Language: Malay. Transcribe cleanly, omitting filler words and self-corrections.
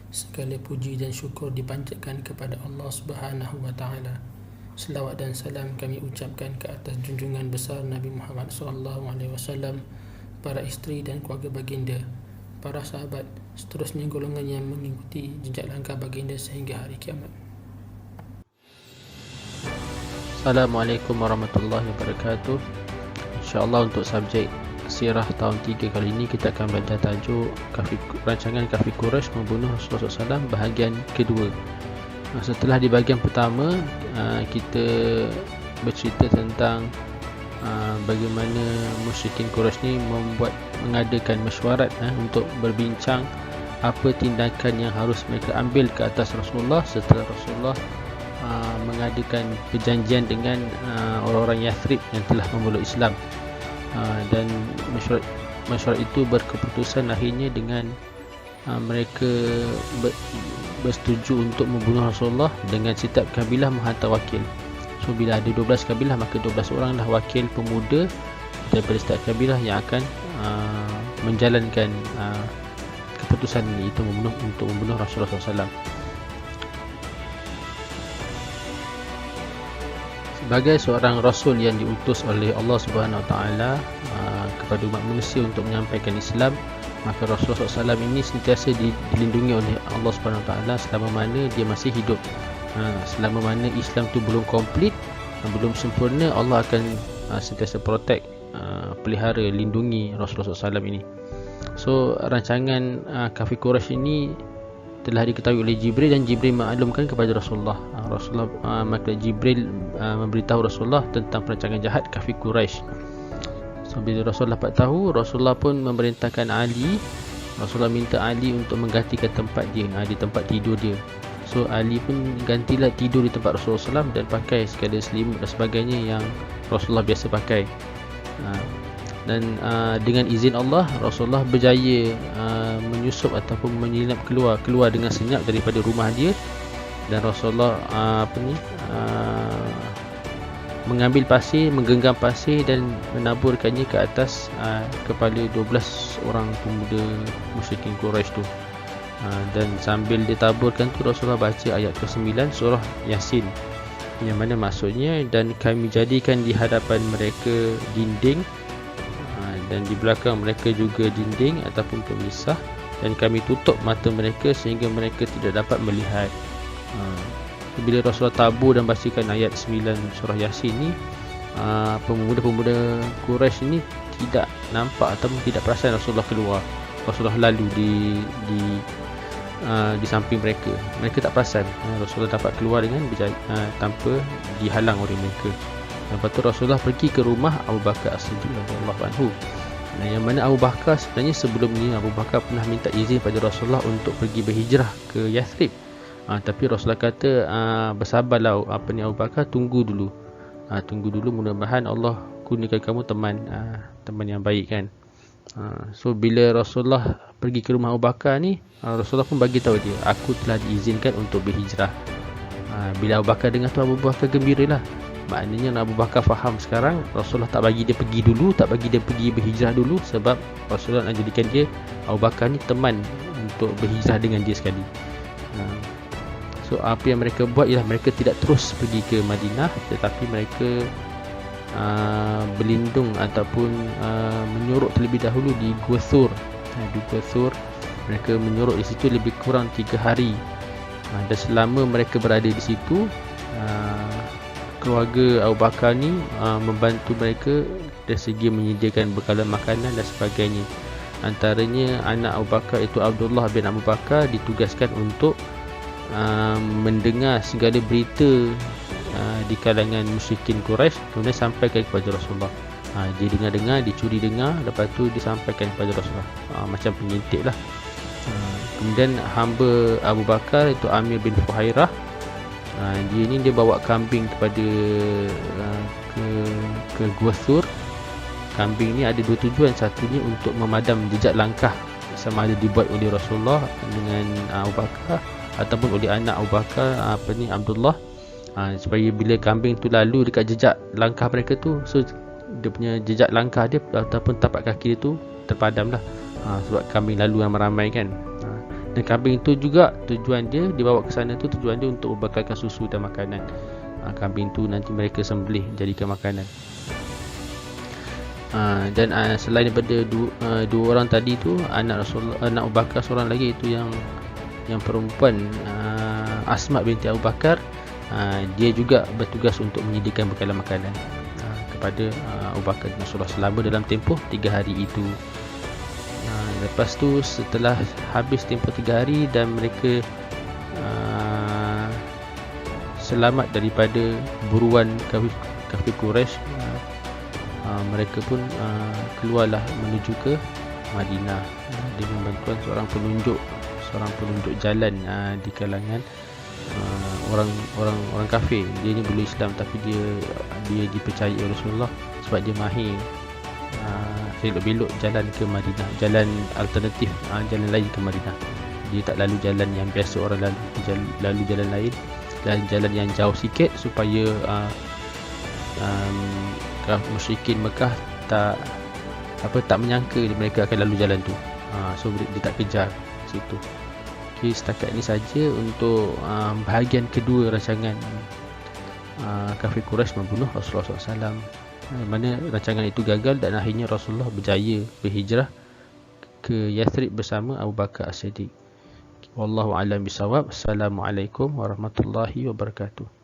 Segala puji dan syukur dipanjatkan kepada Allah Subhanahu wa taala. Selawat dan salam kami ucapkan ke atas junjungan besar Nabi Muhammad SAW, para isteri dan keluarga baginda, para sahabat, seterusnya golongan yang mengikuti jejak langkah baginda sehingga hari kiamat. Assalamualaikum warahmatullahi wabarakatuh. InsyaAllah untuk subjek Sirah tahun 3 kali ini kita akan belajar tajuk rancangan kafir Quraisy membunuh Rasulullah SAW bahagian kedua. Setelah di bahagian pertama kita bercerita tentang bagaimana musyrikin Quraisy ni mengadakan mesyuarat untuk berbincang apa tindakan yang harus mereka ambil ke atas Rasulullah setelah Rasulullah mengadakan perjanjian dengan orang-orang Yathrib yang telah memeluk Islam. Dan mesyuarat itu berkeputusan akhirnya dengan mereka bersetuju untuk membunuh Rasulullah dengan setiap kabilah menghantar wakil. So bila ada 12 kabilah, maka 12 oranglah wakil pemuda daripada setiap kabilah yang akan menjalankan keputusan ini, itu untuk membunuh Rasulullah SAW. Sebagai seorang Rasul yang diutus oleh Allah Subhanahu Wa Taala kepada umat manusia untuk menyampaikan Islam, maka Rasulullah SAW ini sentiasa dilindungi oleh Allah Subhanahu Wa Taala selama mana dia masih hidup. Selama mana Islam tu belum komplit, belum sempurna, Allah akan sentiasa protect, pelihara, lindungi Rasulullah SAW ini. So rancangan kafir Quraisy ini telah diketahui oleh Jibril, dan Jibril maklumkan kepada Rasulullah. Maka Jibril memberitahu Rasulullah tentang perancangan jahat kafir Quraisy. So bila Rasulullah dapat tahu, Rasulullah pun memerintahkan Ali. Rasulullah minta Ali untuk menggantikan tempat dia, di tempat tidur dia. So Ali pun gantilah tidur di tempat Rasulullah SAW dan pakai segala selimut dan sebagainya yang Rasulullah biasa pakai. Dan dengan izin Allah, Rasulullah berjaya menyusup ataupun menyelinap keluar dengan senyap daripada rumah dia. Dan Rasulullah mengambil pasir, menggenggam pasir dan menaburkannya ke atas kepala 12 orang pemuda musyrikin Quraisy tu. Dan sambil ditaburkan tu, Rasulullah baca ayat ke-9 surah Yasin, yang mana maksudnya, dan kami jadikan di hadapan mereka dinding, dan di belakang mereka juga dinding ataupun pemisah, dan kami tutup mata mereka sehingga mereka tidak dapat melihat. Bila Rasulullah tabur dan bacakan ayat 9 surah Yasin ni, pemuda-pemuda Quraisy ini tidak nampak ataupun tidak perasan Rasulullah keluar. Rasulullah lalu di samping mereka. Mereka tak perasan Rasulullah dapat keluar dengan tanpa dihalang oleh mereka. Lepas tu Rasulullah pergi ke rumah Abu Bakar As-Siddiq radhiyallahu anhu. Yang mana Abu Bakar sebenarnya sebelum ni Abu Bakar pernah minta izin pada Rasulullah untuk pergi berhijrah ke Yathrib. Tapi Rasulullah kata, bersabarlah Abu Bakar, tunggu dulu, mudah-mudahan Allah kurniakan kamu teman yang baik kan. So bila Rasulullah pergi ke rumah Abu Bakar ni, Rasulullah pun bagi tahu dia, aku telah diizinkan untuk berhijrah. Bila Abu Bakar dengar tu, Abu Bakar gembiralah. Maknanya Abu Bakar faham sekarang Rasulullah tak bagi dia pergi dulu, tak bagi dia pergi berhijrah dulu, sebab Rasulullah nak jadikan dia, Abu Bakar ni, teman untuk berhijrah dengan dia sekali. So apa yang mereka buat ialah mereka tidak terus pergi ke Madinah, tetapi mereka berlindung ataupun menyorok terlebih dahulu di Gua Thur. Di Gua Thur mereka menyorok di situ lebih kurang 3 hari. Dan selama mereka berada di situ, keluarga Abu Bakar ni membantu mereka dari segi menyediakan bekalan makanan dan sebagainya. Antaranya anak Abu Bakar, itu Abdullah bin Abu Bakar, ditugaskan untuk mendengar segala berita di kalangan musyrikin Quraisy, kemudian sampaikan kepada Rasulullah. Dia dengar-dengar, dicuri dengar, lepas tu disampaikan kepada Rasulullah, macam pengintip lah. Kemudian hamba Abu Bakar, itu Amir bin Fuhairah, dia bawa kambing kepada ke Gua Thur. Kambing ni ada 2 tujuan. Satunya untuk memadam jejak langkah, sama ada dibuat oleh Rasulullah dengan Abu Bakar ataupun oleh anak Abu Bakar, Abdullah, supaya bila kambing tu lalu dekat jejak langkah mereka tu, so dia punya jejak langkah dia ataupun tapak kaki dia tu terpadam lah. sebab kambing lalu ramai-ramai kan. Dan kambing itu juga tujuan dia dibawa ke sana tu, tujuan dia untuk membekalkan susu dan makanan. Kambing tu nanti mereka sembelih jadikan makanan. Dan selain daripada dua orang tadi tu, anak Rasulullah, anak Abu Bakar seorang lagi itu yang perempuan, Asma binti Abu Bakar, dia juga bertugas untuk menyediakan bekalan makanan kepada Abu Bakar dan Rasulullah selama dalam tempoh 3 hari itu. Lepas tu setelah habis tempoh 3 hari dan mereka selamat daripada buruan kafir Quraisy, mereka pun keluarlah menuju ke Madinah dengan bantuan seorang penunjuk jalan di kalangan orang kafir. Dia ni belum Islam tapi dia dipercayai oleh Rasulullah sebab dia mahir belok-belok jalan ke Madinah, jalan alternatif, jalan lain ke Madinah. Dia tak lalu jalan yang biasa orang lalu jalan lain, dan jalan yang jauh sikit supaya musyrikin Mekah tak menyangka mereka akan lalu jalan tu. So dia tak kejar situ. Okay, setakat ini saja untuk bahagian kedua rancangan kafir Quraisy membunuh Rasulullah SAW, mana rancangan itu gagal dan akhirnya Rasulullah berjaya berhijrah ke Yathrib bersama Abu Bakar As-Siddiq. Wallahu a'lam bisawab. Assalamualaikum warahmatullahi wabarakatuh.